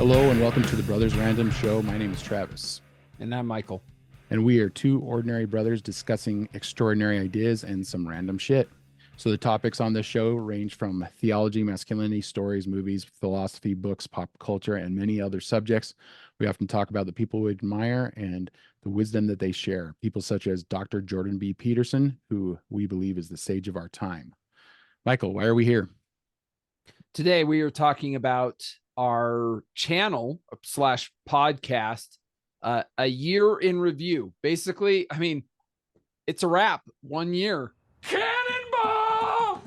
Hello and welcome to the Brothers Random Show. My name is Travis. And I'm Michael. And we are two ordinary brothers discussing extraordinary ideas and some random shit. So the topics on this show range from theology, masculinity, stories, movies, philosophy, books, pop culture, and many other subjects. We often talk about the people we admire and the wisdom that they share. People such as Dr. Jordan B. Peterson, who we believe is the sage of our time. Michael, why are we here? Today we are talking about our channel / podcast, a year in review. Basically, I mean, it's a wrap. 1 year. Cannonball!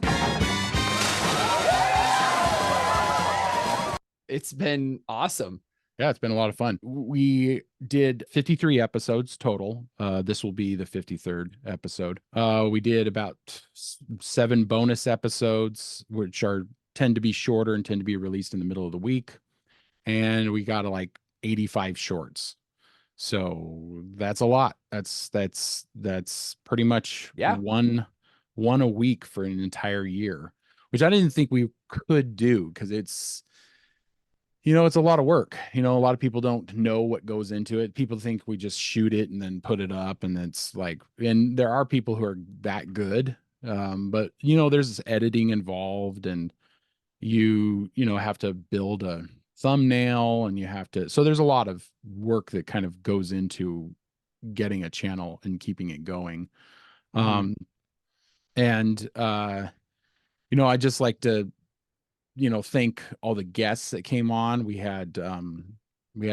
It's been awesome. Yeah, it's been a lot of fun. We did 53 episodes total. This will be the 53rd episode. We did about 7 bonus episodes, which tend to be shorter and tend to be released in the middle of the week. And we got like 85 shorts. So that's a lot. That's pretty much one a week for an entire year, which I didn't think we could do because it's a lot of work. A lot of people don't know what goes into it. People think we just shoot it and then put it up, and it's like, and there are people who are that good. But there's editing involved, and you have to build a thumbnail, and so there's a lot of work that kind of goes into getting a channel and keeping it going. And I just like to thank all the guests that came on. We had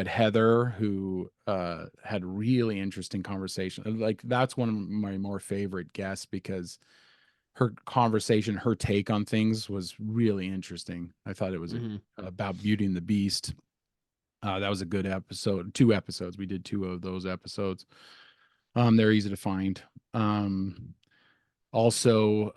Heather, who had really interesting conversation. Like, that's one of my more favorite guests because her conversation, her take on things was really interesting. I thought it was about Beauty and the Beast. That was a good episode. 2 episodes. We did 2 of those episodes. They're easy to find. Also,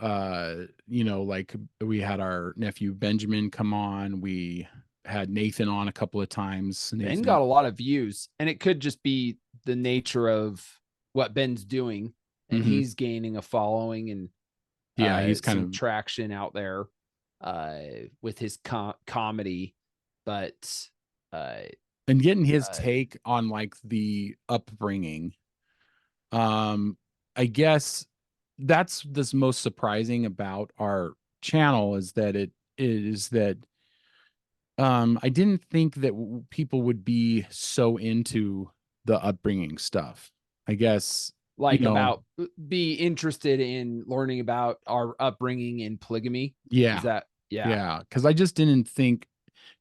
like, we had our nephew Benjamin come on. We had Nathan on a couple of times. Ben got a lot of views, and it could just be the nature of what Ben's doing, and he's gaining a following, and he's kind of traction out there with his comedy, but and getting his take on like the upbringing. I guess that's the most surprising about our channel is that I didn't think that people would be so into the upbringing stuff. I guess about be interested in learning about our upbringing in polygamy. Yeah. Is that because I just didn't think,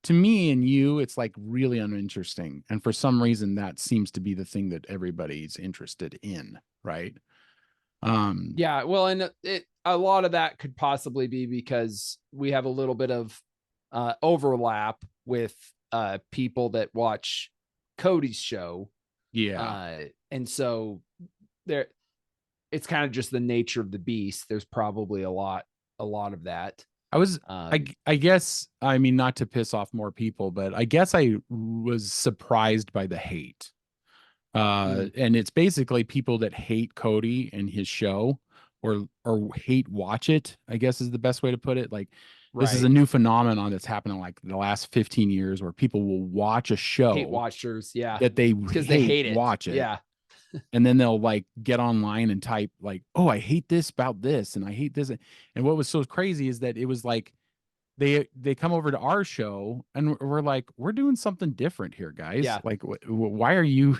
to me and you, it's like really uninteresting, and for some reason that seems to be the thing that everybody's interested in, right? Well, and a lot of that could possibly be because we have a little bit of overlap with people that watch Cody's show, and so there, it's kind of just the nature of the beast. There's probably a lot of that. I guess, I mean, not to piss off more people, but I guess I was surprised by the hate. And it's basically people that hate Cody and his show, or watch it, I guess is the best way to put it. Like, this is a new phenomenon that's happening like the last 15 years where people will watch a show, hate watchers, that they hate it, watch it. And then they'll like get online and type like, oh, I hate this about this, and I hate this. And what was so crazy is that it was like, they come over to our show and we're like, we're doing something different here, guys. Like, why are you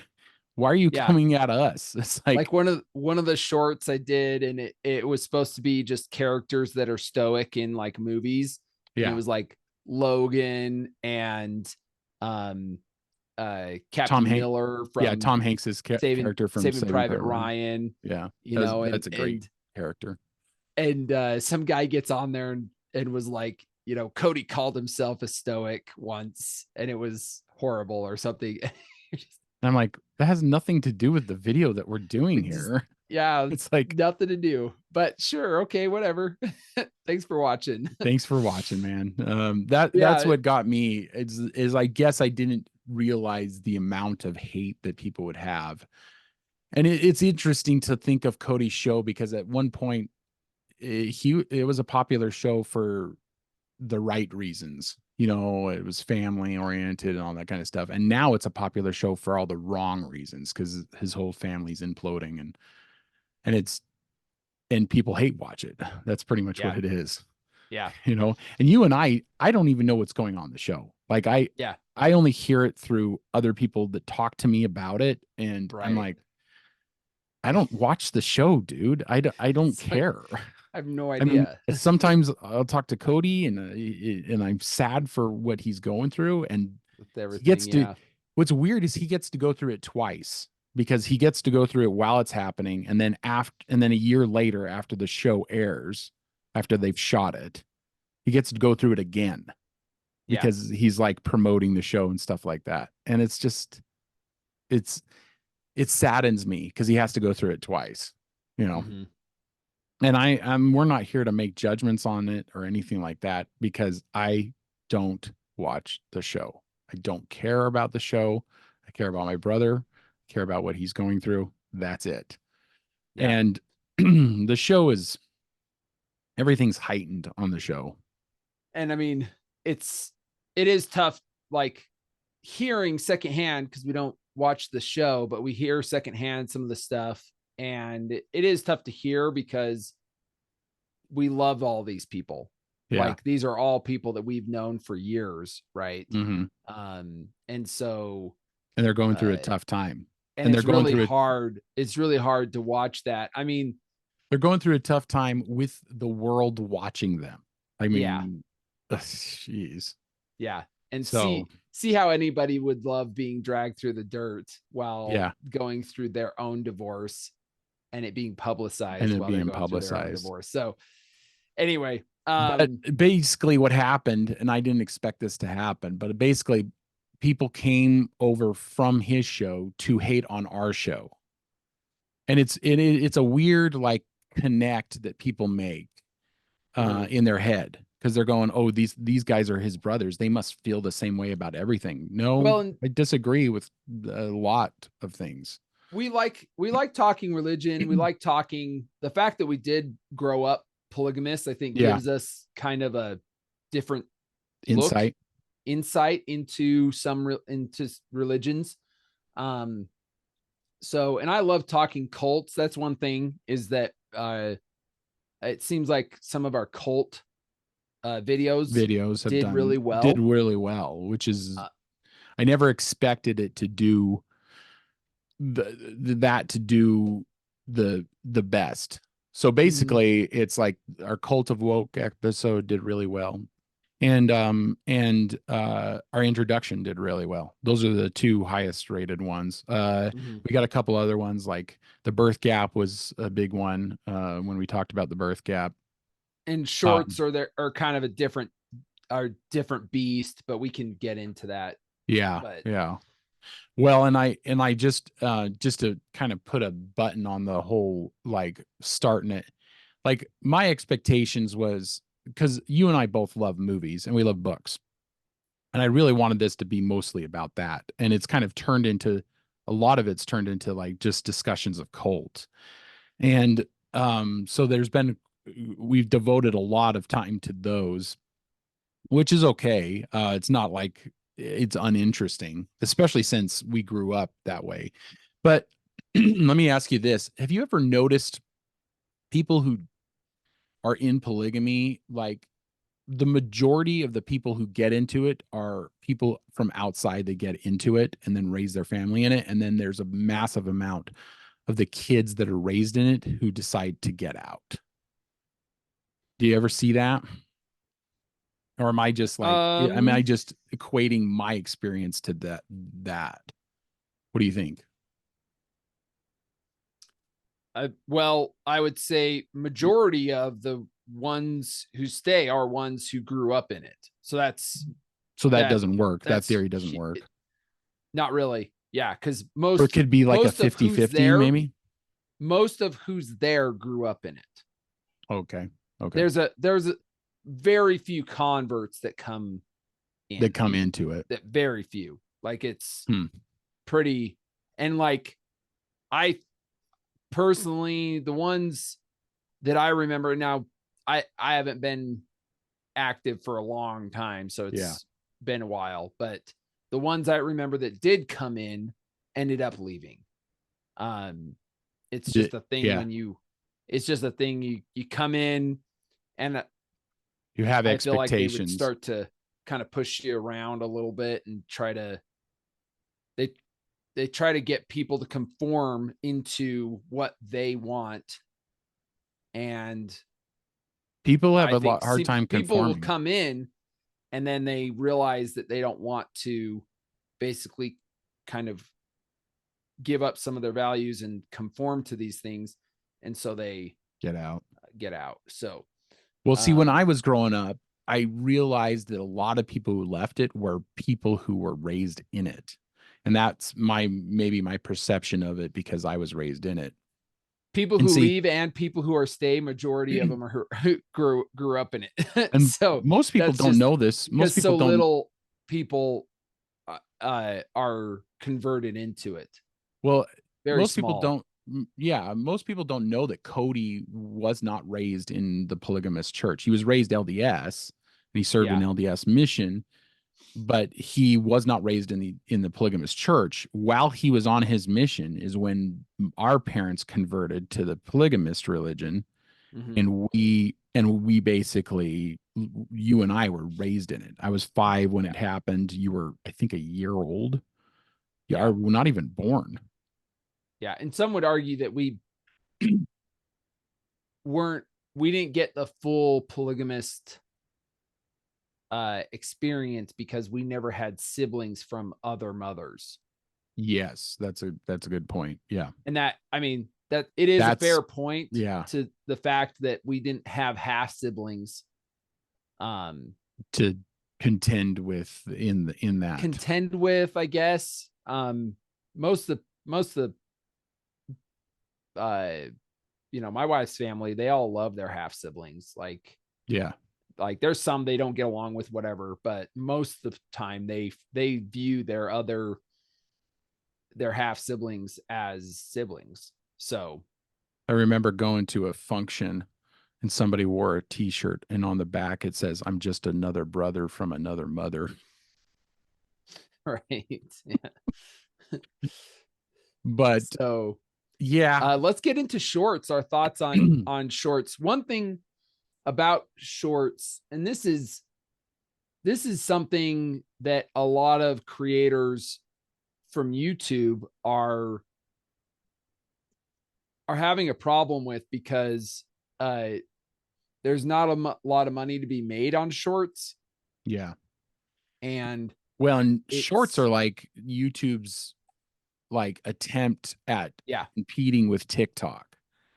coming at us? It's like one of the shorts I did, and it was supposed to be just characters that are stoic in like movies. It was like Logan and Captain Miller from Tom Hanks's character from Saving Private Ryan. That's a great character. And some guy gets on there and was like, Cody called himself a stoic once, and it was horrible or something. I'm like, that has nothing to do with the video that we're doing here. It's like nothing to do, but sure. Okay, whatever. Thanks for watching. Thanks for watching, man. That's what got me is I guess I didn't realize the amount of hate that people would have. And it's interesting to think of Cody's show because at one point it was a popular show for the right reasons. it was family oriented and all that kind of stuff. And now it's a popular show for all the wrong reasons because his whole family's imploding and it's and people hate watch it. That's pretty much Yeah. what it is. Yeah. And you and I don't even know what's going on in the show. Like Yeah. I only hear it through other people that talk to me about it. And I'm Right. like, I don't watch the show, dude. I don't It's like, care. I have no I mean, idea sometimes I'll talk to Cody and I'm sad for what he's going through. And with he everything. gets to, Yeah. what's weird is he gets to go through it twice because he gets to go through it while it's happening. And then a year later, after the show airs, after they've shot it, he gets to go through it again Yeah. because he's like promoting the show and stuff like that. And it's, it saddens me because he has to go through it twice, you know. Mm-hmm. And we're not here to make judgments on it or anything like that because I don't watch the show. I don't care about the show. I care about my brother, I care about what he's going through. That's it. Yeah. And the show is everything's heightened on the show. And I mean, it is tough, like hearing secondhand because we don't watch the show, but we hear secondhand some of the stuff. And it is tough to hear because we love all these people. Yeah. Like these are all people that we've known for years, right? Mm-hmm. And so And they're going through a uh tough time. and And they're it's going really through it. hard. It's really hard to watch that. I mean, They're going through a tough time with the world watching them. I yeah, mean, jeez. yeah. And So see how anybody would love being dragged through the dirt while yeah, going through their own divorce and it being and publicized it while they're being going through their own publicized. divorce. So anyway, But basically, what happened, and I didn't expect this to happen, but basically, people came over from his show to hate on our show, and it's a weird like connect that people make in their head because they're going, "Oh, these guys are his brothers. They must feel the same way about everything." No, well, and I disagree with a lot of things. we like talking religion. We like talking the fact that we did grow up polygamous, I think Yeah, gives us kind of a different look, insight. insight into into religions. Um, so and I love talking cults. That's one thing is that it seems like some of our cult videos Videos have did really did well. really well, which is Uh, I never expected it to do that to do the best. So mhm, basically, it's like our Cult of Woke episode did really well, and our introduction did really well. Those are the two highest rated ones. mhm. We got a couple other ones like the birth gap was a big one when we talked about the birth gap. And Um, shorts are kind of a different beast, but we can get into that. yeah, But yeah. Well, and I just to kind of put a button on the whole like starting it, like my expectations was because you and I both love movies and we love books. And I really wanted this to be mostly about that. And it's kind of turned into a lot of it's turned into like just discussions of cult. And so we've devoted a lot of time to those, which is okay. It's not like it's uninteresting, especially since we grew up that way. But let me ask you this. Have you ever noticed people who are in polygamy, like the majority of the people who get into it are people from outside that get into it and then raise their family in it. And then there's a massive amount of the kids that are raised in it who decide to get out. Do you ever see that? Or am I just like, am I um just equating my experience to that? What do you think? well, I would say majority of the ones who stay are ones who grew up in it. So So that that doesn't work. That that's theory doesn't work. not really. Yeah, because Or it could be like a most of 50 who's 50, there, maybe. most of who's there grew up in it. Okay. Okay. There's a very few converts that come That in. come into it. That very few. Like it's Hmm. pretty and like I personally the ones that I remember now I haven't been active for a long time, so Yeah. it's been a while. But the ones I remember that did come in ended up leaving. It's just a thing Yeah. when it's just a thing you come in, and You have I feel like they would expectations. start to kind of push you around a little bit and they they try to get people to conform into what they want. And People have I a think hard time people will conforming. come in and then they realize that they don't want to basically kind of give up some of their values and conform to these things. And so they Get out. get out. So, Well, see, when I um, was growing up, I realized that a lot of people who left it were people who were raised in it. And that's maybe my perception of it because I was raised in it. people And who see, leave and people who are stay, majority of them are who grew up in it. and So most people that's don't just know this. Most because people so don't. little people are converted into it. Well, Very most people small. don't. Yeah, most people don't know that Cody was not raised in the polygamous church. He was raised LDS and he served an Yeah. LDS mission, but he was not raised in the polygamous church. While he was on his mission is when our parents converted to the polygamist religion, Mm-hmm. and we basically, you and I were raised in it. I was 5 when Yeah. it happened. You were, I think, a year old. Yeah, Yeah. or not even born. Yeah. And some would argue that weren't we didn't get the full polygamist experience because we never had siblings from other mothers. Yes, that's a good point. Yeah. And that, I mean, that it is a That's fair point yeah, to the fact that we didn't have half siblings to contend with in that. contend with, I guess. Most of the my wife's family, they all love their half siblings. Yeah. Like there's some they don't get along with, whatever, but most of the time they view their half siblings as siblings. So I remember going to a function and somebody wore a t-shirt and on the back it says, "I'm just another brother from another mother." right. Yeah. But So yeah. let's get into shorts, our thoughts on shorts. One thing about shorts, and this is something that a lot of creators from YouTube are having a problem with, because there's not a lot of money to be made on shorts. Yeah. And Well, and shorts it's are like YouTube's like attempt at yeah, competing with TikTok.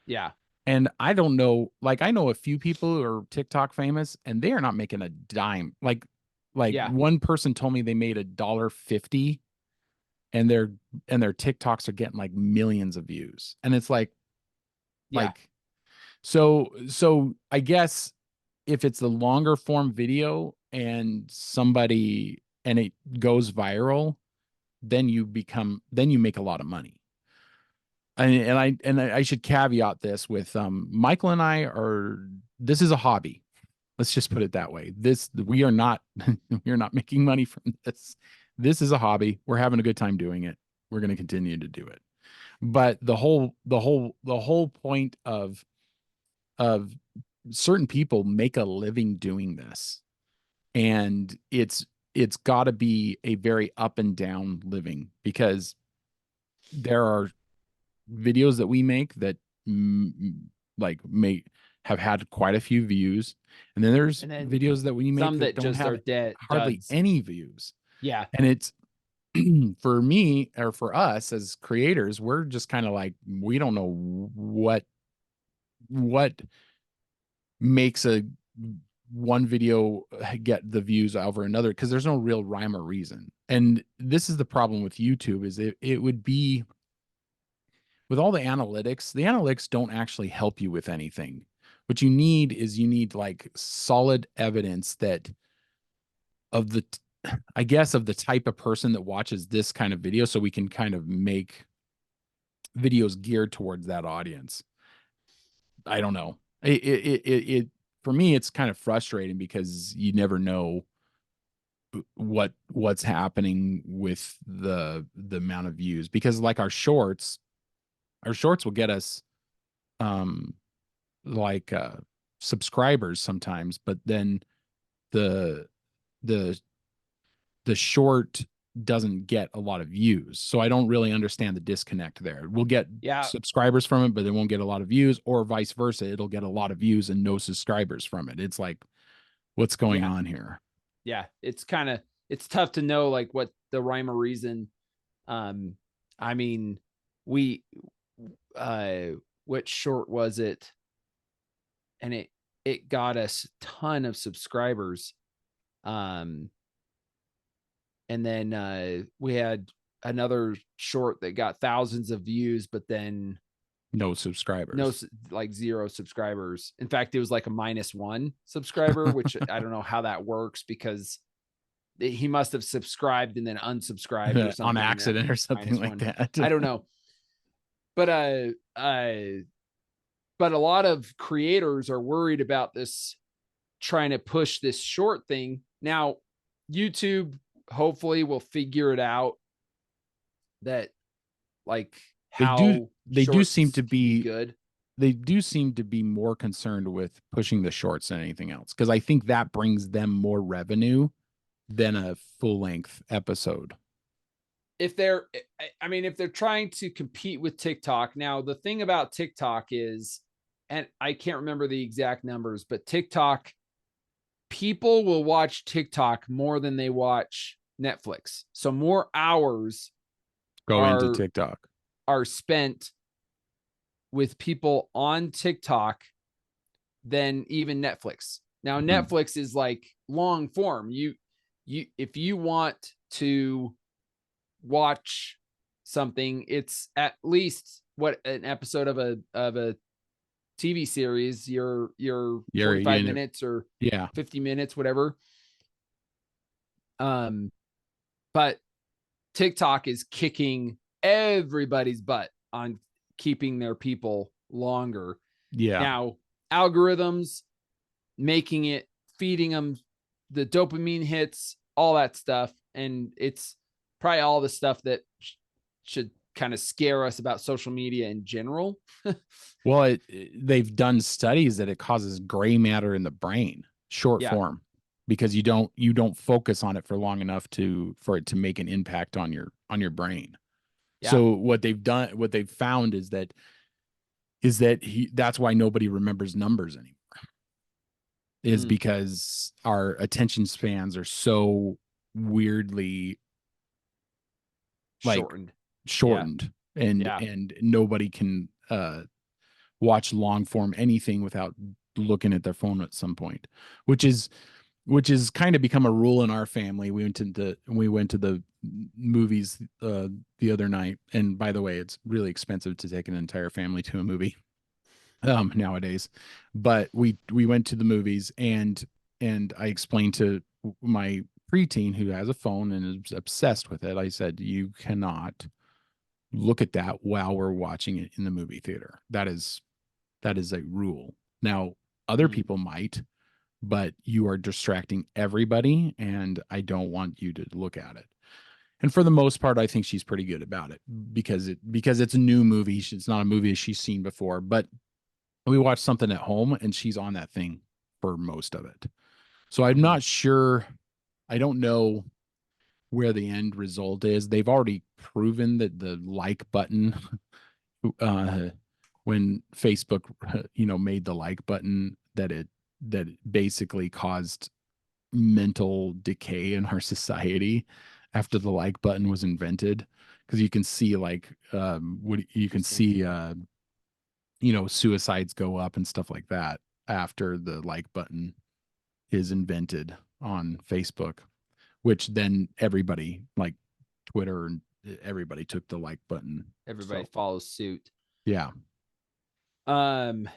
yeah, And I don't know, like I know a few people who are TikTok famous and they are not making a dime. Like yeah, one person told me they made $1.50 and their TikToks are getting like millions of views. And it's yeah. like so I guess if it's the longer form video and somebody and it goes viral, then you make a lot of money. And I should caveat this with Michael and I are this is a hobby. Let's just put it that way. This we are not we are not making money from this. This is a hobby. We're having a good time doing it. We're going to continue to do it. But the whole point of certain people make a living doing this. And it's got to be a very up and down living because there are videos that we make that like may have had quite a few views, and then there's And then videos that we make some that that don't just are have dead hardly duds. any views. Yeah, And it's for me or for us as creators, we're just kind of like we don't know what makes a one video get the views over another because there's no real rhyme or reason. And this is the problem with YouTube is it would be with all the analytics don't actually help you with anything. What you need like solid evidence that of the I guess of the type of person that watches this kind of video so we can kind of make videos geared towards that audience. I don't know. for me, it's kind of frustrating because you never know what's happening with the amount of views, because like our shorts will get us um like subscribers sometimes, but then the the the short doesn't get a lot of views. So I don't really understand the disconnect there. We'll get Yeah. subscribers from it, but it won't get a lot of views, or vice versa. It'll get a lot of views and no subscribers from it. It's like, what's going Yeah. on here? Yeah. It's tough to know like what the rhyme or reason. I mean, we, uh, what short was it? And it got us a ton of subscribers. Um, and then we had another short that got thousands of views, but then No no, subscribers. like 0 subscribers. In fact, it was like a -1 subscriber, which I don't know how that works, because he must have subscribed and then unsubscribed or On something. And that accident or something like -1, that. I don't know. But but a lot of creators are worried about this, trying to push this short thing. Now, YouTube hopefully will figure it out, that like they do how they do seem shorts to can be be good. they do seem to be more concerned with pushing the shorts than anything else, because I think that brings them more revenue than a full length episode. If they're, I mean, if they're trying to compete with TikTok. Now, the thing about TikTok is, and I can't remember the exact numbers, but TikTok, people will watch TikTok more than they watch Netflix. So more hours Go into are TikTok. are spent with people on TikTok than even Netflix. Now, Mhm. Netflix is like long form. You if you want to watch something, it's at least what an episode of a TV series, your You're 45 you minutes or Yeah. 50 minutes, whatever. Um, but TikTok is kicking everybody's butt on keeping their people longer. Yeah. Now, algorithms making it, feeding them the dopamine hits, all that stuff. And it's probably all the stuff that should kind of scare us about social media in general. Well, they've done studies that it causes gray matter in the brain, short Yeah. form, because you don't focus on it for long enough for it to make an impact on your brain. Yeah. So what they've found is that that's why nobody remembers numbers anymore. Is Mm, because our attention spans are so weirdly like shortened. Yeah. shortened, and Yeah. nobody can watch long form anything without looking at their phone at some point, which is kind of become a rule in our family. We went to the movies the other night, and by the way, it's really expensive to take an entire family to a movie nowadays. But we went to the movies, and I explained to my preteen, who has a phone and is obsessed with it. I said, you cannot look at that while we're watching it in the movie theater. That is a rule. Now, other Mm, people might, but you are distracting everybody, and I don't want you to look at it. And for the most part, I think she's pretty good about it, because it's a new movie. It's not a movie she's seen before, but we watched something at home and she's on that thing for most of it. So I'm mm, not sure. I don't know where the end result is. They've already proven that the like button, uh, when Facebook, made the like button, that it basically caused mental decay in our society after the like button was invented. Because you can see like what you can interesting. see suicides go up and stuff like that after the like button is invented on Facebook, which then everybody, like Twitter and everybody, took the like button. Everybody So follows suit. yeah. Um,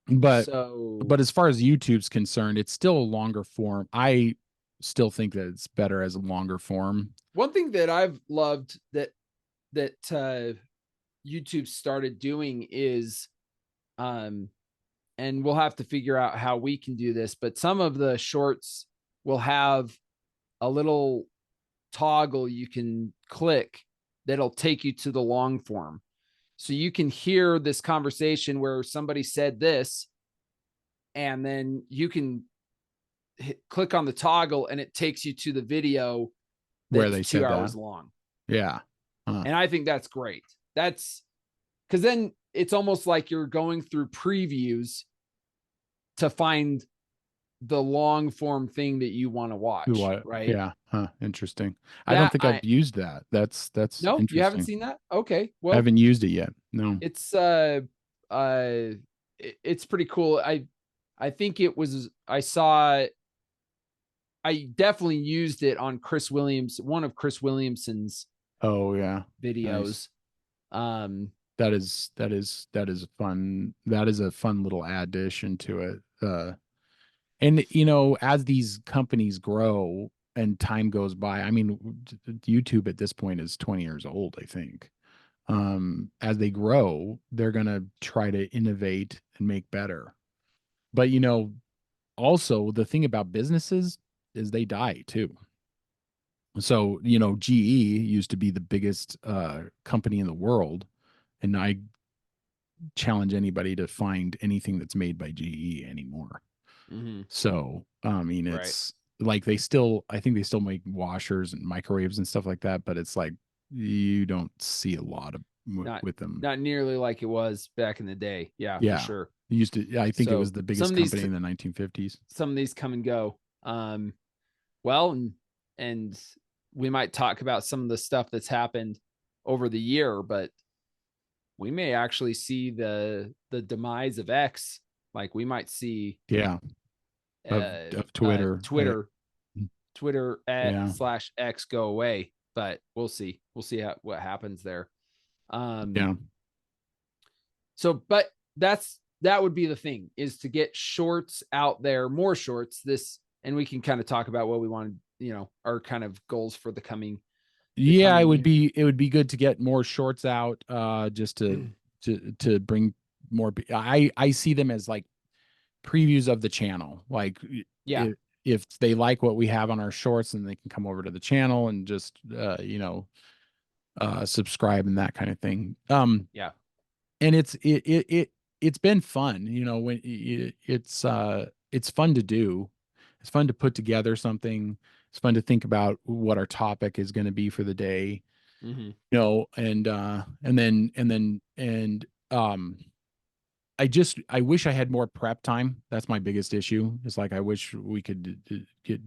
But so but as far as YouTube's concerned, it's still a longer form. I still think that it's better as a longer form. one thing that I've loved that YouTube started doing is um and we'll have to figure out how we can do this, but some of the shorts will have a little toggle you can click that'll take you to the long form. So you can hear this conversation where somebody said this, and then you can click on the toggle and it takes you to the video Where that's they 2 said hours that. long. Yeah. And I think that's great. That's because then it's almost like you're going through previews to find the long form thing that you want to watch, right? Yeah. Interesting. I don't That think I've used that. That's no, you haven't interesting. seen that? Okay. I Well, haven't used it yet. No. it's uh it's pretty cool. I think it was I definitely used it on one of Chris Williamson's Oh yeah. Nice. videos. Um That is fun. That is a fun little addition to it. And as these companies grow and time goes by, I mean, YouTube at this point is 20 years old, I think. As they grow, they're gonna try to innovate and make better. But also the thing about businesses is they die too. So, GE used to be the biggest company in the world, and I challenge anybody to find anything that's made by GE anymore. mhm, So, I mean, right. it's like I think they still make washers and microwaves and stuff like that, but it's like you don't see a lot of Not with them. not nearly like it was back in the day. Yeah, for Yeah. sure. I think it was So the biggest company in the 1950s. some of these come and go. Well, and we might talk about some of the stuff that's happened over the year, but we may actually see the demise of X. Like we might see Yeah. Of Twitter. Twitter Yeah. slash X go away, but we'll see. We'll see what happens there. Yeah. So, but that would be the thing, is to get shorts out there, more shorts. And we can kind of talk about what we want, our kind of goals for the coming Yeah, year. it would be good to get more shorts out, just to bring more. I see them as like previews of the channel. Like Yeah. if they like what we have on our shorts, then they can come over to the channel and just subscribe and that kind of thing. Yeah. And it's been fun, when it's fun to do. It's fun to put together something. It's fun to think about what our topic is going to be for the day, Mm-hmm. and I wish I had more prep time. That's my biggest issue. It's like I wish we could get,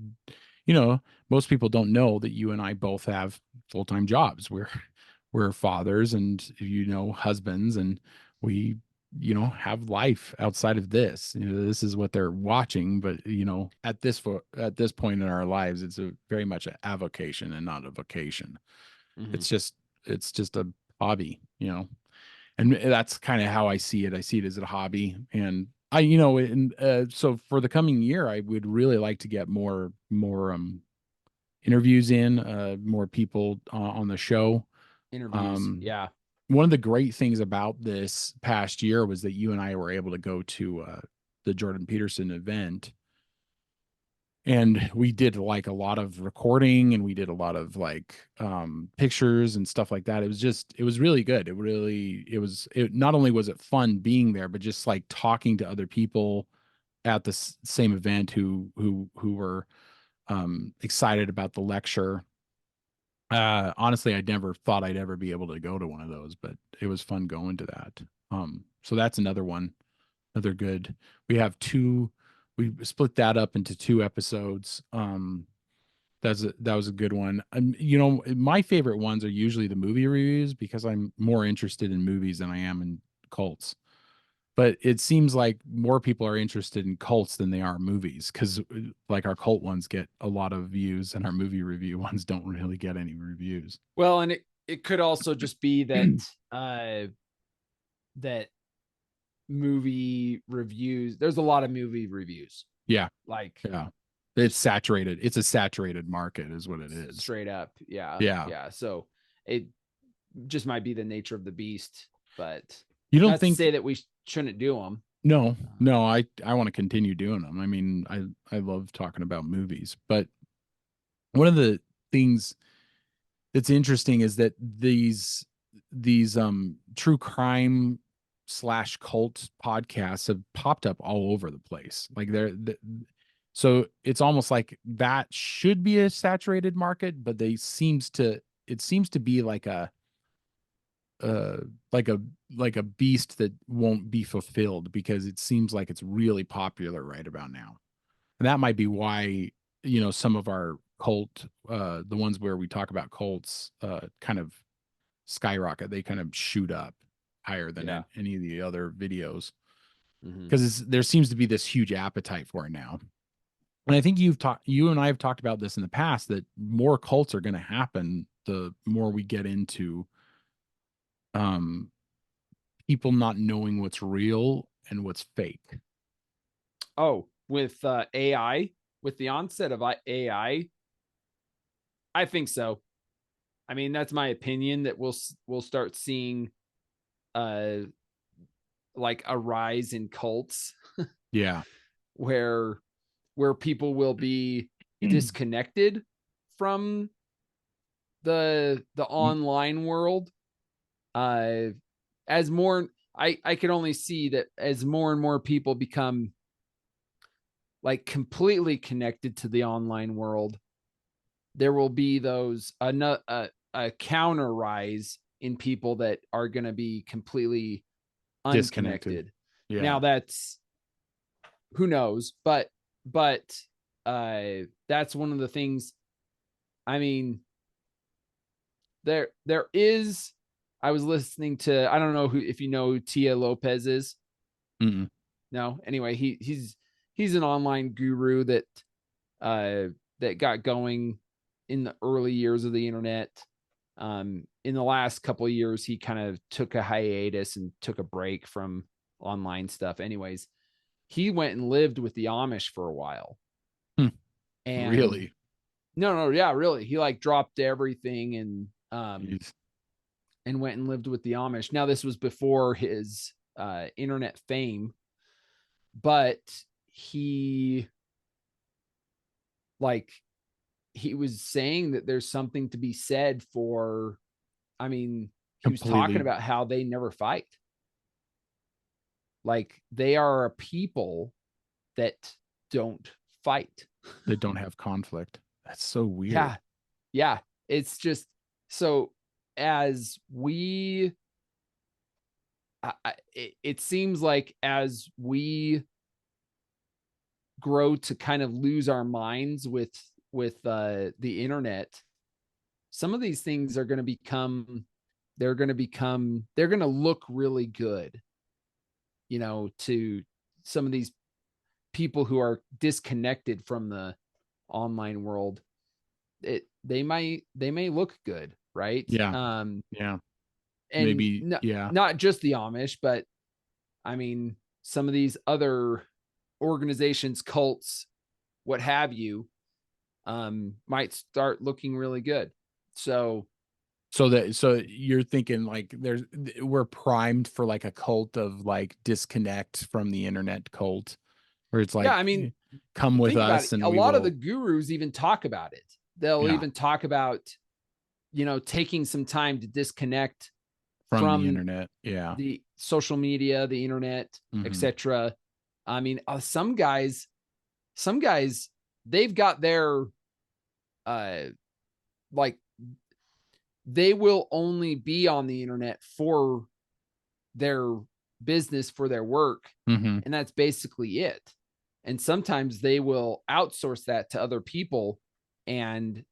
most people don't know that you and I both have full-time jobs. We're fathers and husbands, and we have life outside of this. This is what they're watching, but at this point in our lives, it's a very much an avocation and not a vocation. Mm-hmm. It's just a hobby. And that's kind of how I see it. I see it as a hobby, and so for the coming year, I would really like to get more interviews in, more people on the show. Interviews. Um, Yeah. One of the great things about this past year was that you and I were able to go to the Jordan Peterson event, and we did like a lot of recording, and we did a lot of like pictures and stuff like that. It was really good. It not only was it fun being there, but just like talking to other people at the same event who were excited about the lecture. Honestly, I never thought I'd ever be able to go to one of those, but it was fun going to that. So that's another one, another good. We have two. We split that up into two episodes. That was a good one. My favorite ones are usually the movie reviews because I'm more interested in movies than I am in cults. But it seems like more people are interested in cults than they are movies, because like our cult ones get a lot of views and our movie review ones don't really get any reviews. Well, and it could also just be that that movie reviews. There's a lot of movie reviews. Yeah. Like, Yeah. It's saturated. It's a saturated market is what it is. Straight up. Yeah. Yeah. Yeah. So it just might be the nature of the beast, but You don't not to think say that we shouldn't do them. No, I want to continue doing them. I mean, I love talking about movies, but one of the things that's interesting is that these true crime slash cult podcasts have popped up all over the place. Like so it's almost like that should be a saturated market, but it seems to be uh like a like a beast that won't be fulfilled because it seems like it's really popular right about now. And that might be why, some of our cult, the ones where we talk about cults, kind of skyrocket. They kind of shoot up higher than Yeah. any of the other videos Mm-hmm. because there seems to be this huge appetite for it now. And I think you and I have talked about this in the past that more cults are going to happen the more we get into um people not knowing what's real and what's fake. Oh, with AI, with the onset of AI, I think so. I mean, that's my opinion that we'll start seeing uh like a rise in cults Yeah. where people will be disconnected from the online world. Uh as more I can only see that as more and more people become like completely connected to the online world, there will be those a counter rise in people that are going to be completely Disconnected. unconnected. Now Yeah. that's who knows, but that's one of the things. I mean, there is. I was listening to, I don't know who, if you know who Tia Lopez is. Mm-mm. No, anyway, he's an online guru that uh that got going in the early years of the internet. In the last couple of years, he kind of took a hiatus and took a break from online stuff. Anyways, he went and lived with the Amish for a while. Hmm. And Really? no, yeah, really. He like dropped everything Jeez. and went and lived with the Amish. Now this was before his internet fame, but he like he was saying that there's something to be said for, I mean, he was talking Completely. about how they never fight. Like they are a people that don't fight. That don't have conflict. That's so Yeah. weird. Yeah. It's just so as we, it seems like as we grow to kind of lose our minds the internet, some of these things are going to become, they're going to look really good, to some of these people who are disconnected from the online world. They may look good, right? Yeah. Yeah. And Maybe. Yeah. not just the Amish, but I mean some of these other organizations, cults, what have you, might start looking really good. So So you're thinking like we're primed for like a cult of like disconnect from the internet cult where it's yeah, like I mean, come with think about it. us and A we lot of the will. gurus even talk about it. They'll Yeah, even talk about, taking some time to disconnect from the from internet. Yeah. the social media, the internet, Hmm. etc. I mean, some guys, they've got their uh like they will only be on the internet for their business, for their work, Hmm. and that's basically it. And sometimes they will outsource that to other people and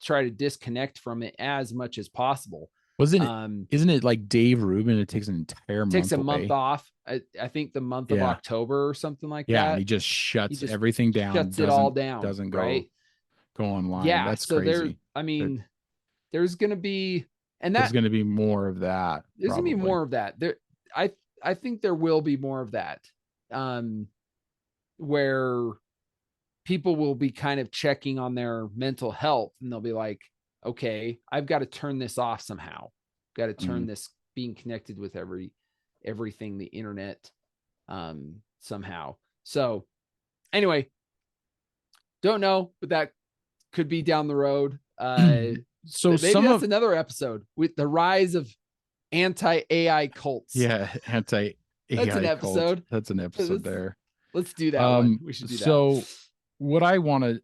try to disconnect from it as much as possible. Wasn't it? um Isn't it like Dave Rubin? It takes an entire Takes month a month away. off. I think the month of Yeah. October or something like Yeah, and he that. just He shuts just everything down. shuts it all down, Doesn't right? go online. Yeah. That's So there, crazy. I There, mean, there's gonna be, and there's that going to be more of that there's gonna be probably. more of that. I I think there will be more of that. Um, where people will be kind of checking on their mental health and they'll be like, okay, I've got to turn this off somehow. Got to turn Mhm. this being connected with everything, the internet. somehow. So anyway, don't know, but that could be down the road. So Maybe some that's of another episode with the rise of anti-AI cults. anti That's an AI cult. episode. That's an episode there. Let's do that one. We should do that. So what I want to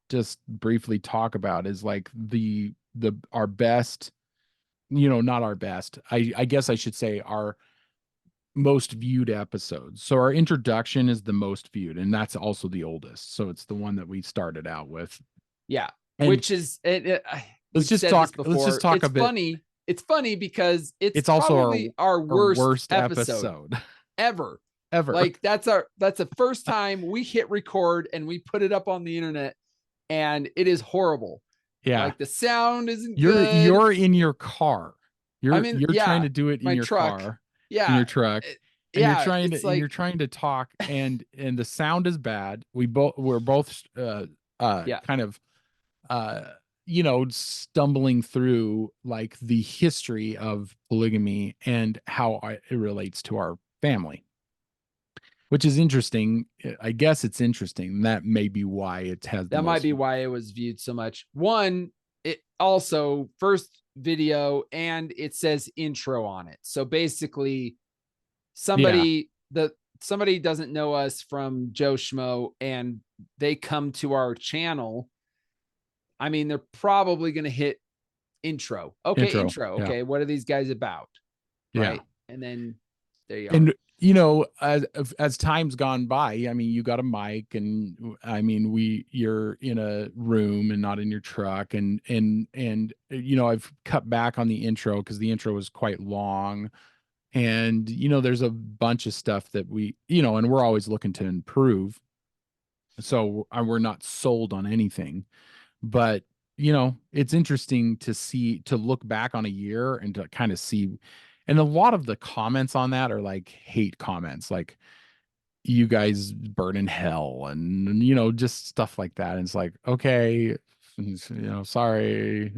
just briefly talk about is like the our best, not our best. I guess I should say our most viewed episodes. So our introduction is the most viewed, and that's also the oldest. So it's the one that we started out with. Yeah, And which is let's we've just said talk. this before. Let's just talk It's a bit. funny. It's funny because it's It's also probably our worst episode ever. ever. Like that's the first time we hit record and we put it up on the internet, and it is horrible. Yeah, like the sound isn't you're good. you're in your car. You're Yeah, trying to do it in my your truck. car. Yeah, In your truck. And yeah, it's like you're trying to talk, and the sound is bad. We're both yeah. kind of stumbling through like the history of polygamy and how it relates to our family, which is interesting. I guess it's interesting. That may be why it has That might be why it was viewed so much. One, it also first video and it says intro on it. So basically somebody doesn't know us from Joe Schmo and they come to our channel. I mean, they're probably going to hit intro. Okay, intro. Okay, what are these guys about? Right. And then there you are. And as time's gone by, I mean, you got a mic, and I mean, you're in a room and not in your truck, and I've cut back on the intro because the intro was quite long, and there's a bunch of stuff that and we're always looking to improve. So we're not sold on anything, but it's interesting to look back on a year and to kind of see. And a lot of the comments on that are like hate comments, like you guys burn in hell, and just stuff like that. And it's like, okay, sorry.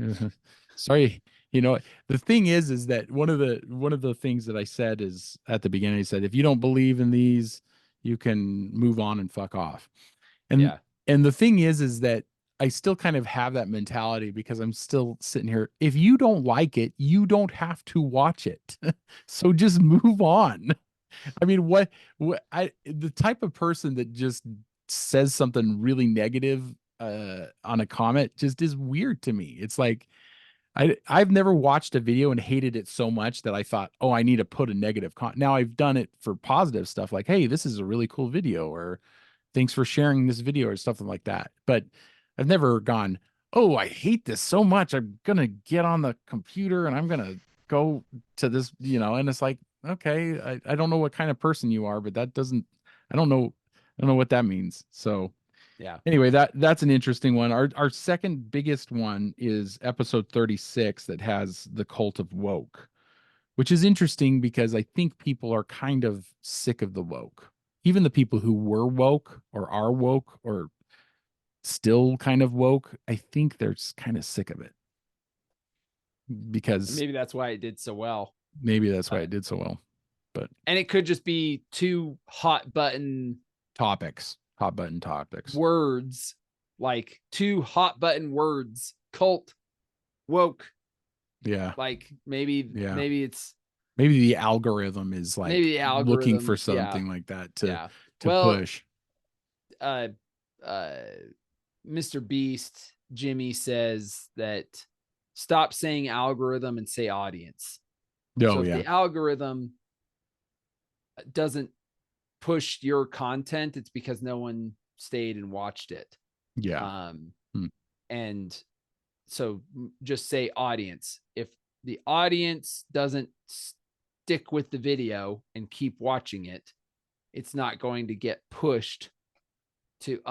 Sorry. The thing is that one of the things that I said is at the beginning, I said, if you don't believe in these, you can move on and fuck off. And the thing is that I still kind of have that mentality because I'm still sitting here. If you don't like it, you don't have to watch it. So just move on. I mean, the type of person that just says something really negative on a comment just is weird to me. It's like I've never watched a video and hated it so much that I thought, oh, I need to put a negative Now I've done it for positive stuff like, hey, this is a really cool video, or thanks for sharing this video, or something like that. But I've never gone, oh, I hate this so much, I'm gonna get on the computer and I'm gonna go to this, and it's like, okay, I don't know what kind of person you are, but I don't know what that means. So yeah. Anyway, that's an interesting one. Our second biggest one is episode 36 that has the cult of woke, which is interesting because I think people are kind of sick of the woke. Even the people who were woke or are woke or still kind of woke, I think they're kind of sick of it. Because maybe that's why it did so well. But and it could just be two hot button topics, words, like two hot button words, cult, woke. Yeah. Like maybe it's maybe the algorithm is like looking for something like that to push. Mr. Beast, Jimmy says that stop saying algorithm and say audience. So if the algorithm doesn't push your content, it's because no one stayed and watched it. And so just say audience. If the audience doesn't stick with the video and keep watching it, it's not going to get pushed to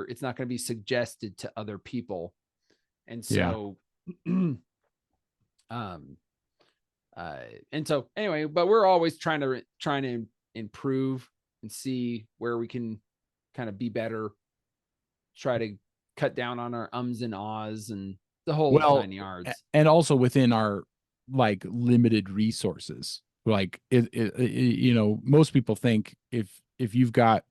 it's not going to be suggested to other people. And so and so anyway, but we're always trying to improve and see where we can kind of be better, try to cut down on our ums and ahs and the whole 9 yards. And also within our like limited resources. Like most people think if you've got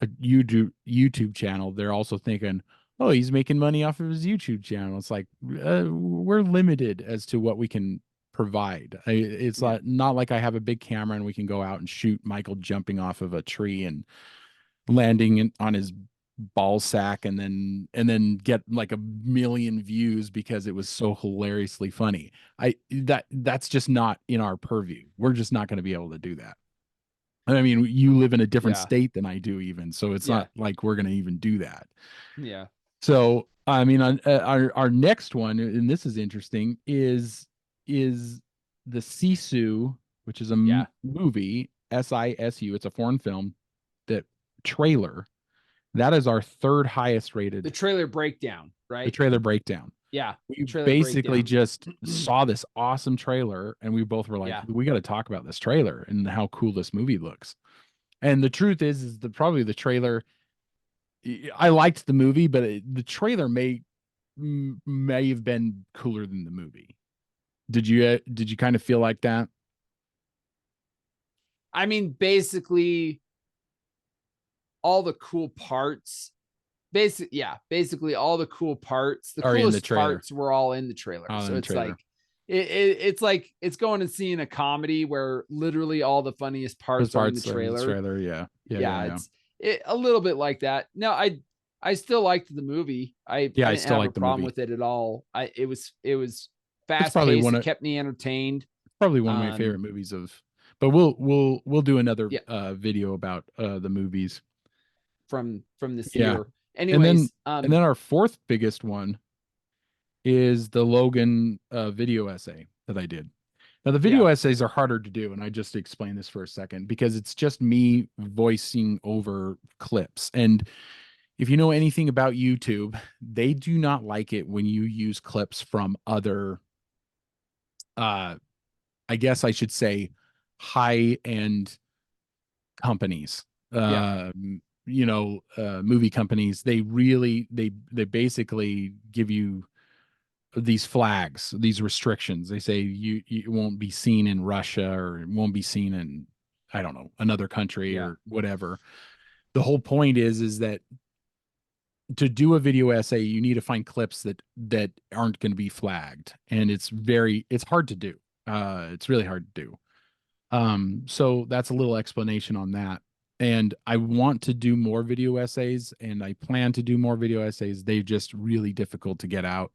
a YouTube channel, they're also thinking, oh, he's making money off of his YouTube channel. It's like we're limited as to what we can provide. It's Yeah. not like I have a big camera and we can go out and shoot Michael jumping off of a tree and landing on his ball sack and then get like a million views because it was so hilariously funny. That's just not in our purview. We're just not going to be able to do that. I mean, you live in a different Yeah. state than I do, even, so it's Yeah. not like we're going to even do that. Yeah. So, I mean, on, our next one, and this is interesting, is the Sisu, which is a Yeah. movie, Sisu. It's a foreign film. That trailer, that is our third highest The rated. trailer breakdown, The right? trailer breakdown. Yeah. We Trailer basically breakdown. just saw this awesome trailer, and we both were like, Yeah. we got to talk about this trailer and how cool this movie looks. And the truth is probably the trailer. I liked the movie, but the trailer may have been cooler than the movie. Did you kind of feel like that? I mean, basically all the cool parts. Basically all the cool parts. The Or in the coolest trailer? parts were all in the trailer. Oh, So in the it's trailer. like it's like it's going and seeing a comedy where literally all the funniest Those parts are in the parts are in the trailer. trailer. Yeah, yeah, yeah, Yeah, yeah. it's a little bit like that. No, I still liked the movie. Yeah, I I didn't still have a like the problem movie. with it at all. It was It's fast probably paced. one It of kept me entertained. my Um, favorite movies of. But we'll do another yeah, video about the movies. from this Yeah, year. and then Anyways, our fourth biggest one is the Logan video essay that I did. Now, the video yeah, essays are harder to do, and I just explain this for a second because it's just me voicing over clips. And if you know anything about YouTube, they do not like it when you use clips from other, uh, I guess I should say, high end companies. yeah, Movie companies. They basically give you these flags, these restrictions. They say you won't be seen in Russia, or it won't be seen in, I don't know, another country yeah, or whatever. The whole point is that to do a video essay, you need to find clips that aren't going to be flagged, and it's hard to do. It's really hard to do. So that's a little explanation on that. And I want to do more video essays, and I plan to do more video essays. They're just really difficult to get out.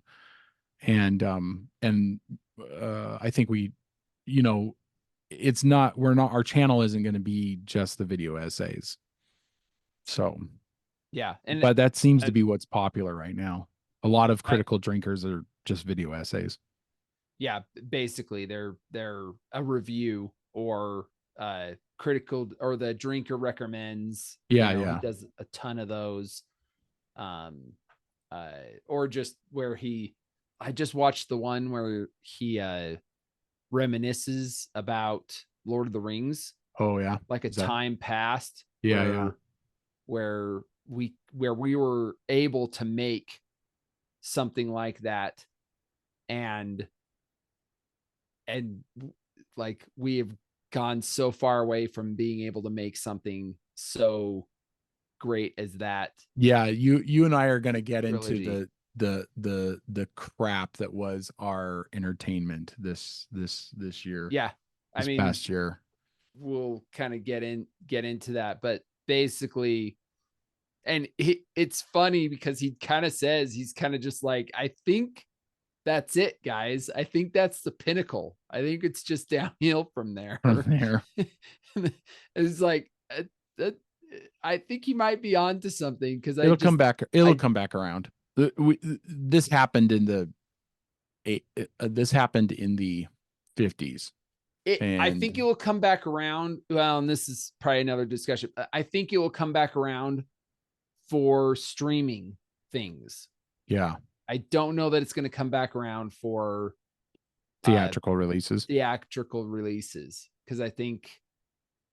And I think you know it's not we're not our channel isn't going to be just the video essays. So, yeah. And but that seems to uh, be what's popular right now. A lot of I critical drinkers are just video essays. yeah, basically they're a review or critical, or the drinker recommends. Yeah, He yeah. does a ton of those. Um, uh, or just where I just watched the one where he reminisces about Lord of the Rings, Oh, yeah. like a Is that? time past Yeah, yeah. where we were able to make something like that, and and like we have gone so far away from being able to make something so great as that Yeah, you and I are going to get into trilogy. the crap that was our entertainment this year, Yeah, I this mean, past year. we'll kind of get into that, but basically, and it's funny because he kind of says, he's kind of just like, I think that's it, guys. I think that's the pinnacle. I think it's just downhill from there. From there. It's like, I think he might be onto something, because It'll come back. It'll I come back around. This happened in this happened in the 50s. I think it And will come back around. Well, and this is probably another discussion. I think it will come back around for streaming things. yeah, I don't know that it's going to come back around for uh theatrical releases. theatrical releases, because I think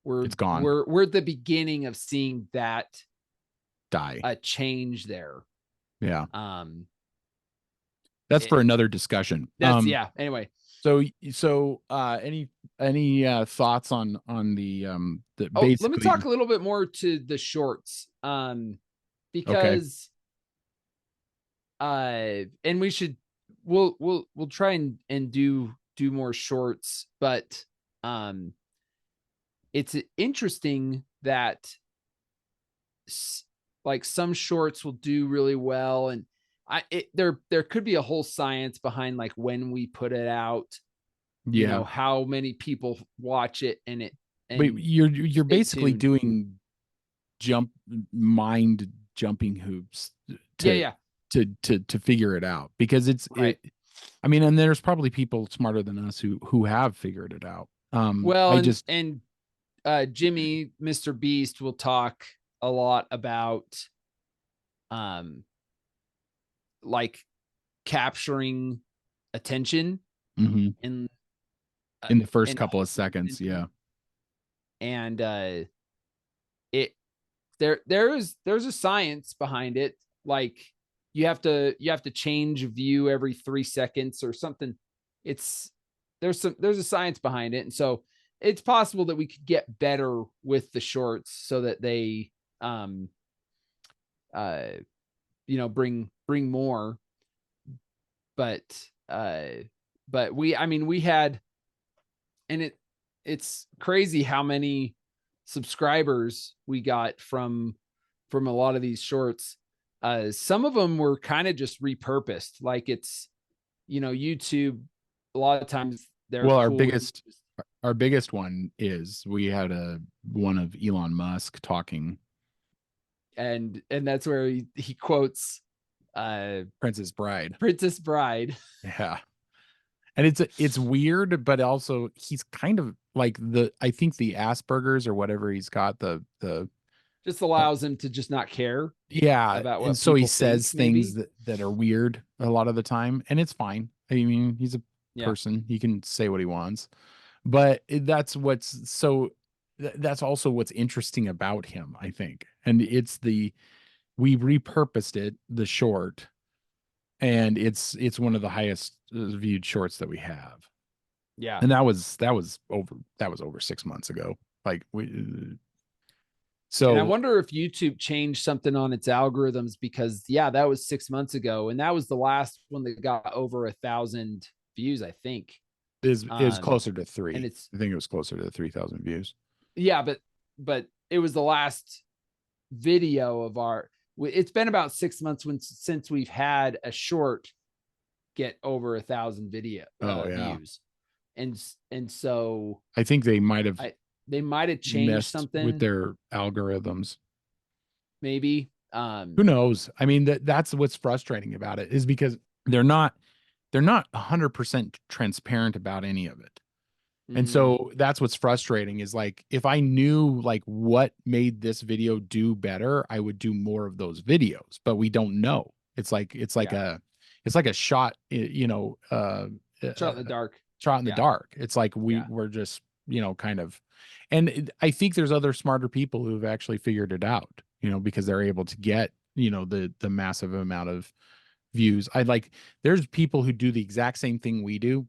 It's gone. we're at the beginning of seeing that Die. a change there. Yeah. Um That's it, for another discussion. that's yeah. Anyway, Any thoughts on the Oh, let me talk basically? a little bit more to the shorts. Okay. Because and we should we'll try and do more shorts, but um it's interesting that like some shorts will do really well, and there could be a whole science behind like when we put it out, Yeah. how many people watch it, But and you're stay basically tuned. doing jump mind jumping hoops Yeah, to yeah, to figure it out, because right. I mean, and there's probably people smarter than us who have figured it out. Well, I and just Jimmy, Mr. Beast, will talk a lot about um like capturing attention mhm. in In the first and couple of holding seconds, attention, yeah. and it there's a science behind it. Like you have to change view every 3 seconds or something. It's there's a science behind it, and so it's possible that we could get better with the shorts so that they um uh bring more. But we had, and it's crazy how many subscribers we got from a lot of these shorts. Some of them were kind of just repurposed, like it's YouTube. A lot of times they're Well, cool, our biggest one is we had a one of Elon Musk talking and that's where he quotes uh Princess Bride. Princess Bride. Yeah. And it's weird, but also he's kind of like I think the Asperger's or whatever he's got, the Just uh, allows him to just not care yeah, about and what so he people think, says things maybe. that are weird a lot of the time, and it's fine. I mean, he's a Yeah, person. He can say what he wants. But that's that's also what's interesting about him, I think. And we repurposed it, the short, and it's one of the highest viewed shorts that we have. yeah. And that was over 6 months ago. Like And I so wonder if YouTube changed something on its algorithms, because yeah, that was 6 months ago, and that was the last one that got over 1,000 views, I think. is Um, closer to and three. it's I think it was closer to 3,000 views. yeah, but it was the last video of our. It's been about 6 months since we've had a short get over 1,000 video Oh yeah. views, and so I think they might have I they might have changed messed with something, their algorithms. maybe. Who knows? I mean, that's what's frustrating about it, is because they're not they're not 100% transparent about any of it. And Mhm. so that's what's frustrating, is like if I knew like what made this video do better, I would do more of those videos, but we don't know. Yeah, it's like a shot, shot in the dark. shot in the Yeah, dark. It's like yeah. we're just, kind of, and I think there's other smarter people who've actually figured it out, because they're able to get, the massive amount of views. There's people who do the exact same thing we do.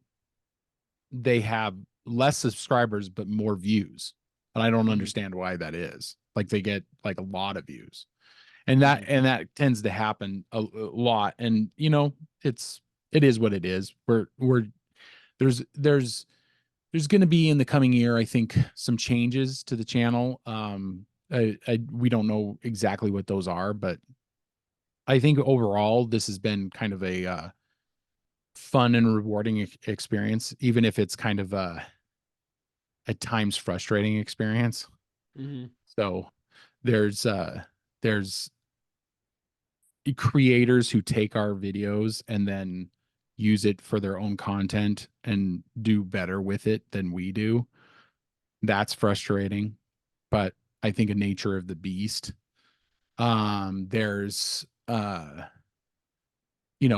They have less subscribers but more views. And I don't Mhm. understand why that is. Like they get like a lot of views. And that Mhm. and that tends to happen a lot. And it is what it is. We're there's going to be in the coming year, I think, some changes to the channel. We don't know exactly what those are, but I think overall this has been kind of a fun and rewarding experience, even if it's kind of at times frustrating experience. Mhm. So there's creators who take our videos and then use it for their own content and do better with it than we do. That's frustrating, but I think a nature of the beast. There's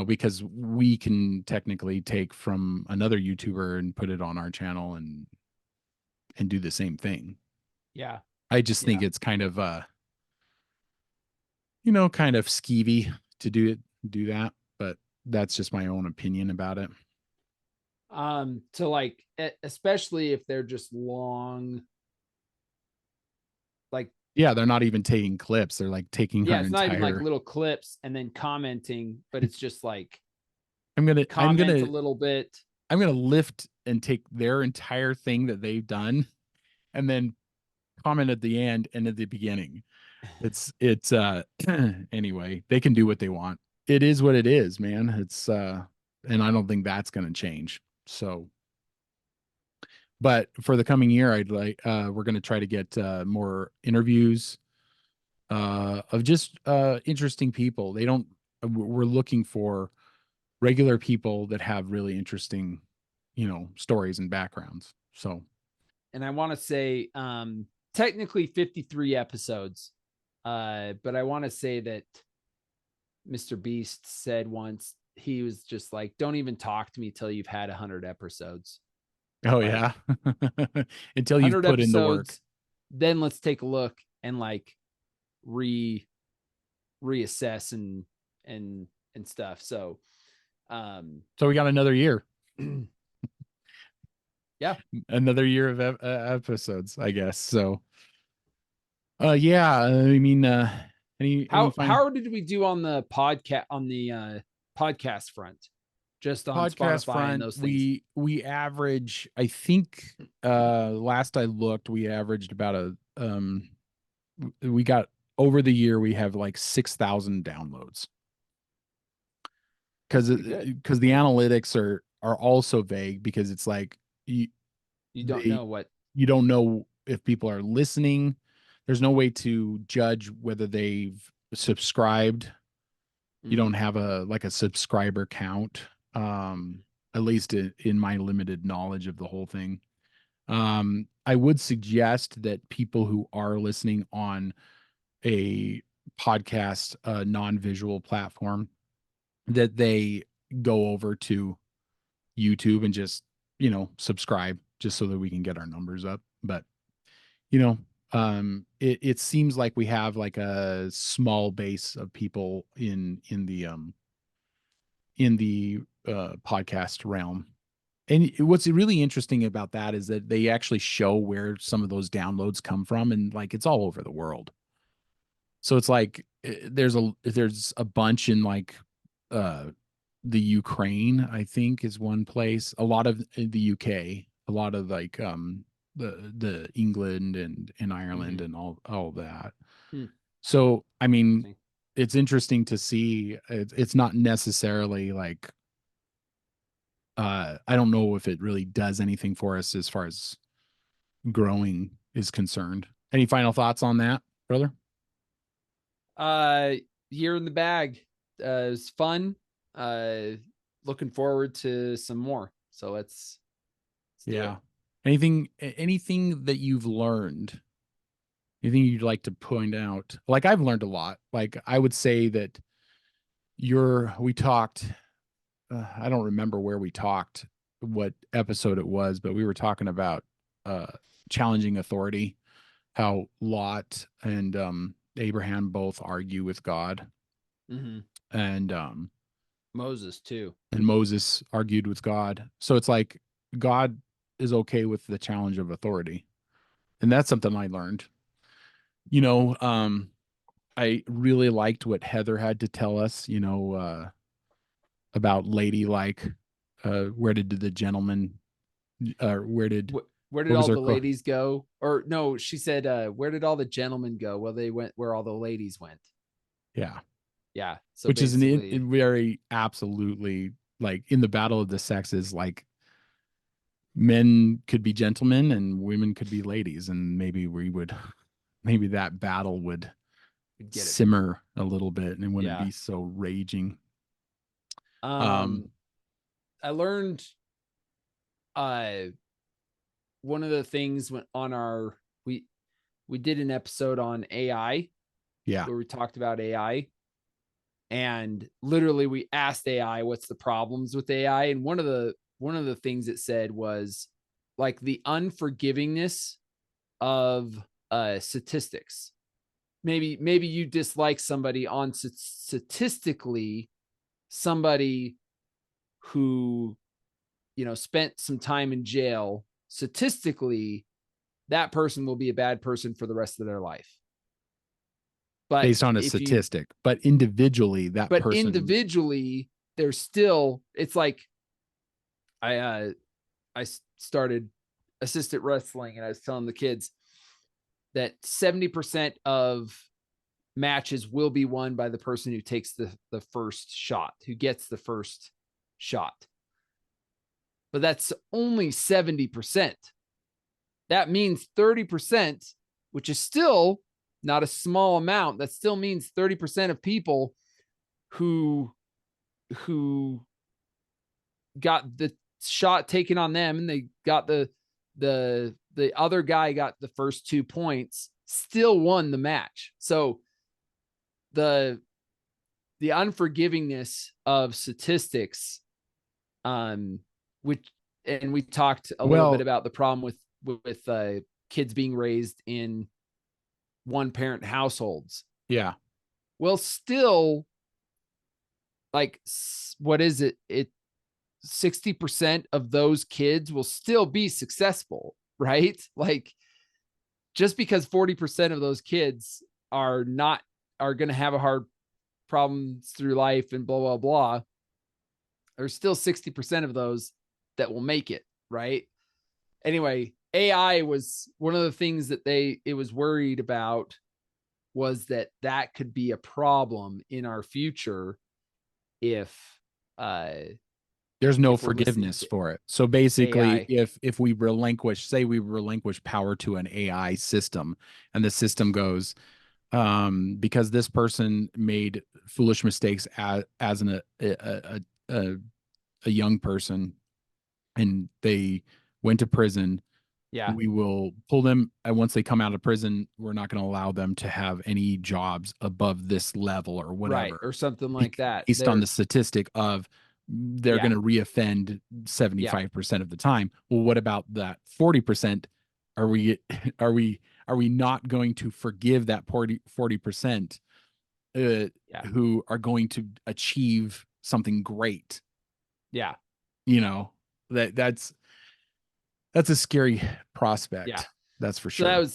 because we can technically take from another YouTuber and put it on our channel and do the same thing. Yeah, I just think yeah. it's kind of kind of skeevy to do that, but that's just my own opinion about it. To like, especially if they're just long, like, Yeah, they're not even taking clips. They're like taking yeah, our it's not even like entire. little clips and then commenting, but it's just like I'm gonna I'm comment a gonna little bit. I'm gonna lift and take their entire thing that they've done and then comment at the end and at the beginning. It's anyway, they can do what they want. It is what it is, man. It's and I don't think that's gonna change. So but for the coming year, I'd like we're gonna try to get more interviews of just interesting people. They don't we're looking for regular people that have really interesting, stories and backgrounds. So, And I want to say, technically 53 episodes. But I want to say that Mr. Beast said once, he was just like, don't even talk to me till you've had 100 episodes. oh Like, yeah, until you've 100 put in the work. episodes, then let's take a look and like re reassess and stuff. So, So we got another year, yeah. another year of episodes, I guess. So, yeah, I mean, any final How did we do on the podcast front? Just on podcast Spotify and front? those things. We average, I think, last I looked, we averaged about we got over the year we have like 6,000 downloads That's because pretty good. the analytics are also vague because it's like You don't they know what. you don't know if people are listening. There's no way to judge whether they've subscribed. You don't have a subscriber count, at least in my limited knowledge of the whole thing. I would suggest that people who are listening on a podcast, non-visual platform, that they go over to YouTube and just, subscribe just so that we can get our numbers up. But, you know, it seems like we have like a small base of people in the podcast realm. And what's really interesting about that is that they actually show where some of those downloads come from, and like it's all over the world. So it's like there's a bunch in like uh the Ukraine, I think, is one place. A lot of the UK, a lot of like the England and Ireland and all that. Hmm, So I mean, interesting. it's interesting to see. It's not necessarily like I don't know if it really does anything for us as far as growing is concerned. Any final thoughts on that, brother? Uh, Year in the bag. It's fun. Uh, Looking forward to some more. So let's do it. Yeah. Anything that you've learned, anything you'd like to point out? Like I've learned a lot. Like I would say that we talked, I don't remember where we talked, what episode it was, but we were talking about uh challenging authority, how Lot and Abraham both argue with God, Mm-hmm. and Moses too. Moses argued with God. So it's like God is okay with the challenge of authority. And that's something I learned. You know, I really liked what Heather had to tell us, about ladylike. Where did the gentleman where did Where did what was all her the quote? ladies go? Or no, she said, where did all the gentlemen go? Well, they went where all the ladies went. Yeah. Yeah. So Which is basically, very absolutely like in the battle of the sexes, like men could be gentlemen and women could be ladies, and maybe that battle would we get it. simmer a little bit and it wouldn't Yeah. be so raging. Um, I learned uh one of the things when on our we did an episode on AI Yeah. where we talked about AI, and literally we asked AI what's the problems with AI, and one of the things it said was like the unforgivingness of statistics. Maybe you dislike somebody on statistically somebody who spent some time in jail, statistically, that person will be a bad person for the rest of their life. But based on a if you, statistic, but individually, that but person. individually, there's still, it's like, I started assistant wrestling, and I was telling the kids that 70% of matches will be won by the person who takes the first shot, who gets the first shot. But that's only 70%. That means 30%, which is still not a small amount. That still means 30% of people who got the shot taken on them, and they got the other guy got the first 2 points, still won the match. So the unforgivingness of statistics, which, and we talked a little bit about the problem with kids being raised in one parent households. Yeah. Well, still, like, what is it? 60% of those kids will still be successful, right? Like, just because 40% of those kids are going to have a hard problems through life and blah, blah, blah, there's still 60% of those that will make it, right? Anyway, AI was one of the things that it was worried about, was that could be a problem in our future if there's no forgiveness for it. So basically, AI. if we relinquish power to an AI system, and the system goes, because this person made foolish mistakes as a young person, and they went to prison, Yeah. we will pull them. And once they come out of prison, we're not going to allow them to have any jobs above this level or whatever, Right, or something like that. based on the statistic of they're going to reoffend 75% of the time. Well, what about that 40%? Are we not going to forgive that 40% who are going to achieve something great? Yeah. That's a scary prospect. Yeah. That's for So sure.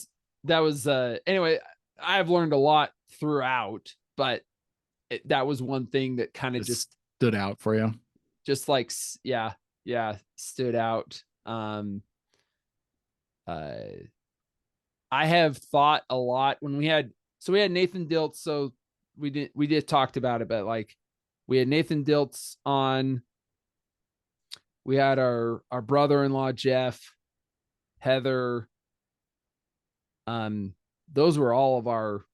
that was anyway, I've learned a lot throughout, but that was one thing that kind of just stood out for you. Just like, yeah, stood out. I have thought a lot when we had Nathan Diltz. So we did talked about it, but like, we had Nathan Diltz on. We had our brother-in-law Jeff, Heather. Those were all of our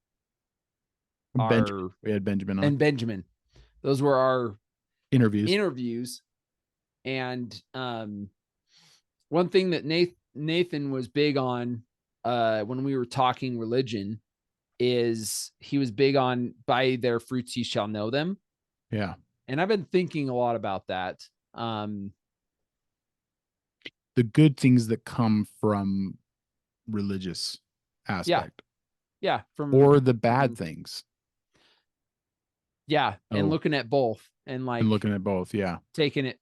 we had Benjamin on. And Benjamin. Those were our interviews. And one thing that Nathan was big on when we were talking religion is he was big on, by their fruits you shall know them. Yeah. And I've been thinking a lot about that. The good things that come from religious aspect. Yeah. Or the bad things. Yeah. And looking at both, and looking at both. Yeah. Taking it,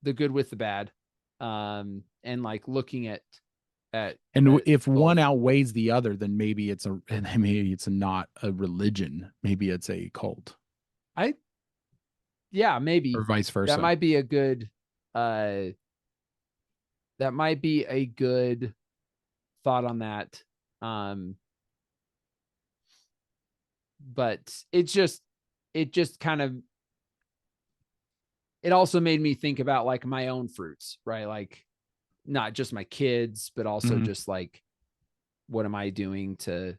the good with the bad. And like looking at if one outweighs the other, then maybe it's not a religion. Maybe it's a cult. Maybe. Or vice versa. That might be a good thought on that. But it just kind of, it also made me think about like my own fruits, right? Like, not just my kids, but also just like, what am I doing to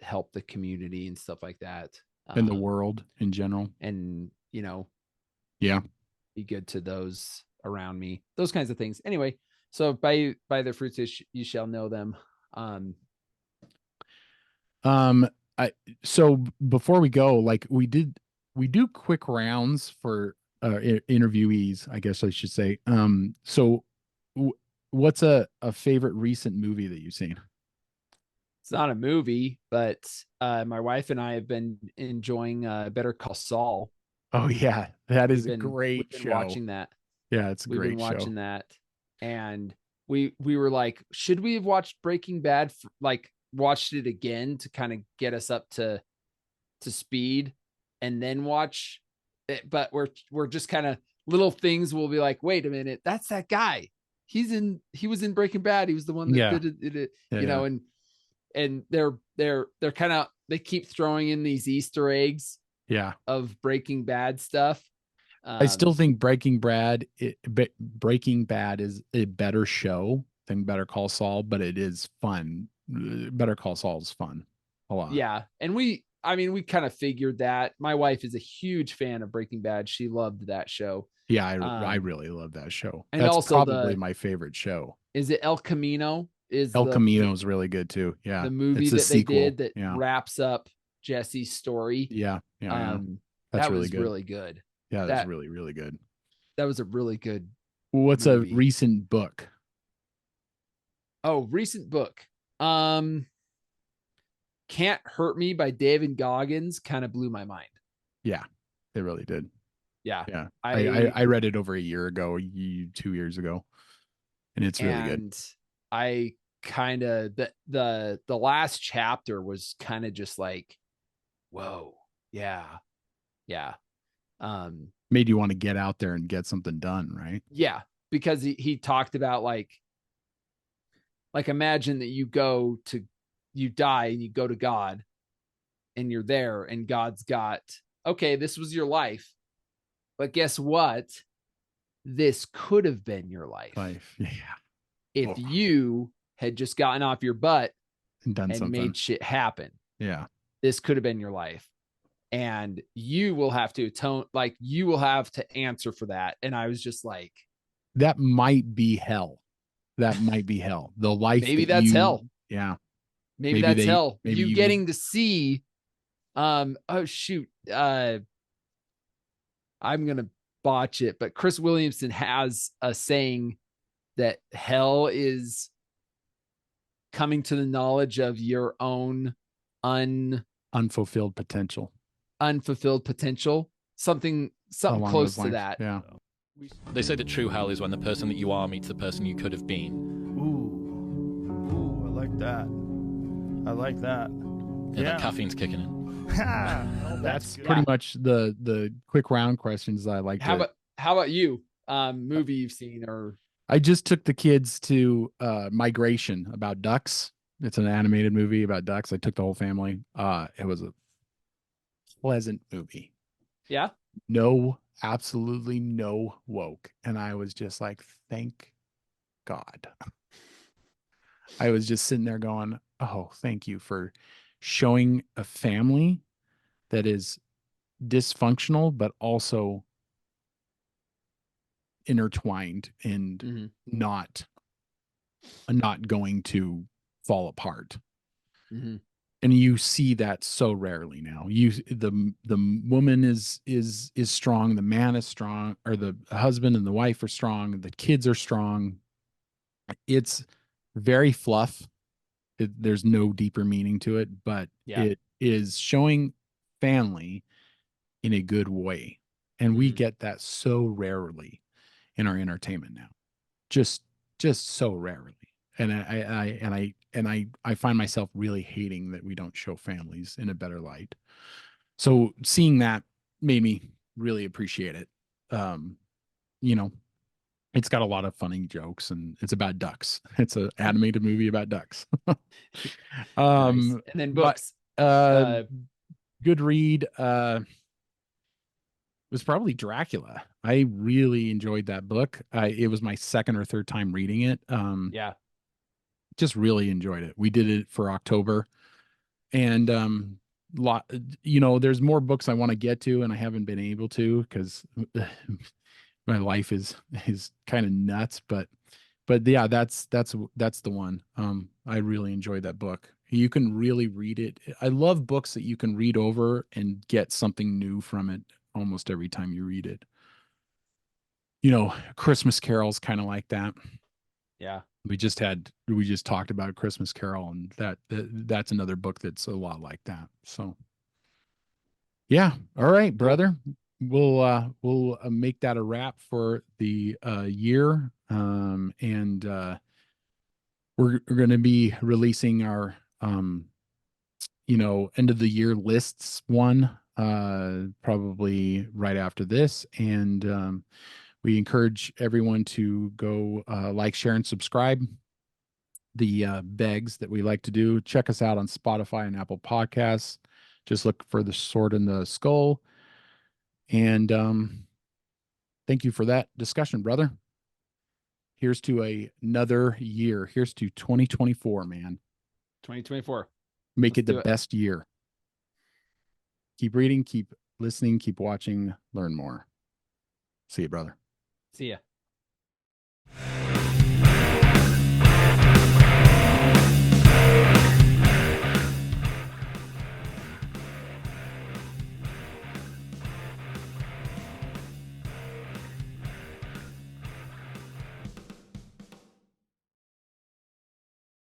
help the community and stuff like that, and the world in general, and yeah, be good to those around me, those kinds of things. Anyway, so by their fruits you shall know them. So before we go, like, we do quick rounds for interviewees, I guess I should say. So what's a favorite recent movie that you've seen? It's not a movie, but my wife and I have been enjoying Better Call Saul. Oh yeah, that is a great show. Watching that. Yeah, it's a We've been great watching show. that, and we were like, should we have watched Breaking Bad? Like watched it again to kind of get us up to speed, and then watch it. But we're just kind of little things. We'll be like, wait a minute, that's that guy. He was in Breaking Bad. He was the one that Yeah. did it, Yeah. you know, Yeah. and they're kind of, they keep throwing in these Easter eggs Yeah. of Breaking Bad stuff. I still Um, think Breaking Bad is a better show than Better Call Saul, but it is fun. Better Call Saul is fun a lot. yeah, and I mean, we kind of figured that. My wife is a huge fan of Breaking Bad. She loved that show. Yeah, I Um, really love that show. and That's also probably the my favorite show. is it El Camino is El Camino is really good too. Yeah, the movie it's a that they sequel. did that Yeah, wraps up Jesse's story. yeah, yeah, yeah. Um, That's that really was good. really good. Yeah, that's That really really good. that was a really good What's a movie. recent book? Oh, recent book. Um, Can't Hurt Me by David Goggins kind of blew my mind. Yeah, it really did. Yeah. Yeah, I I read it over a year ago, 2 years ago, and it's really good. and I kind of the last chapter was kind of just like, whoa, yeah, yeah, um, Made you want to get out there and get something done, right? yeah, because he talked about like imagine that you die and you go to God and you're there and God's got, okay, this was your life, but guess what? This could have been your life Life, yeah. if Oh, you had just gotten off your butt and done and something. made shit happen. Yeah, This could have been your life. And you will have to atone, like you will have to answer for that. And I was just like, that might be hell. That might be hell. The life maybe that that's you, hell. yeah, Maybe that's hell. maybe You you, getting to see, oh shoot, I'm gonna botch it, but Chris Williamson has a saying that hell is coming to the knowledge of your own unfulfilled potential unfulfilled potential. Something along close those to lines. that. Yeah. They say that true hell is when the person that you are meets the person you could have been. Ooh, I like that. I like that. Yeah, that caffeine's kicking in. That's good. pretty much the quick round questions I like How to. about you? Movie you've seen or I just took the kids to Migration about ducks. It's an animated movie about ducks. I took the whole family. It was a pleasant movie. yeah? No, absolutely no woke. And I was just like, thank God. I was just sitting there going, oh, thank you for showing a family that is dysfunctional, but also intertwined and Mm-hmm. not going to fall apart. Mm-hmm. And you see that so rarely now. The woman is strong, the man is strong, or the husband and the wife are strong, the kids are strong. It's very fluff. There's no deeper meaning to it, but Yeah. it is showing family in a good way. And we get that so rarely in our entertainment now. Just so rarely. And I find myself really hating that we don't show families in a better light. So seeing that made me really appreciate it. You know, it's got a lot of funny jokes and it's about ducks. It's an animated movie about ducks. Nice. And then But books. uh good read was probably Dracula. I really enjoyed that book. It was my second or third time reading it. Yeah. Just really enjoyed it. We did it for October, and lot. There's more books I want to get to, and I haven't been able to because my life is kind of nuts. But yeah, that's the one. I really enjoyed that book. You can really read it. I love books that you can read over and get something new from it almost every time you read it. Christmas Carol's kind of like that. Yeah. We just talked about Christmas Carol, and that's another book that's a lot like that. So yeah. All right, brother. we'll make that a wrap for the year. And we're going to be releasing our end of the year lists one probably right after this. And we encourage everyone to go like, share, and subscribe. The begs that we like to do. Check us out on Spotify and Apple Podcasts. Just look for the Sword in the Skull. And thank you for that discussion, brother. Here's to another year. Here's to 2024, man. 2024. Make Let's it the do it. best year. Keep reading, keep listening, keep watching, learn more. See you, brother. See ya.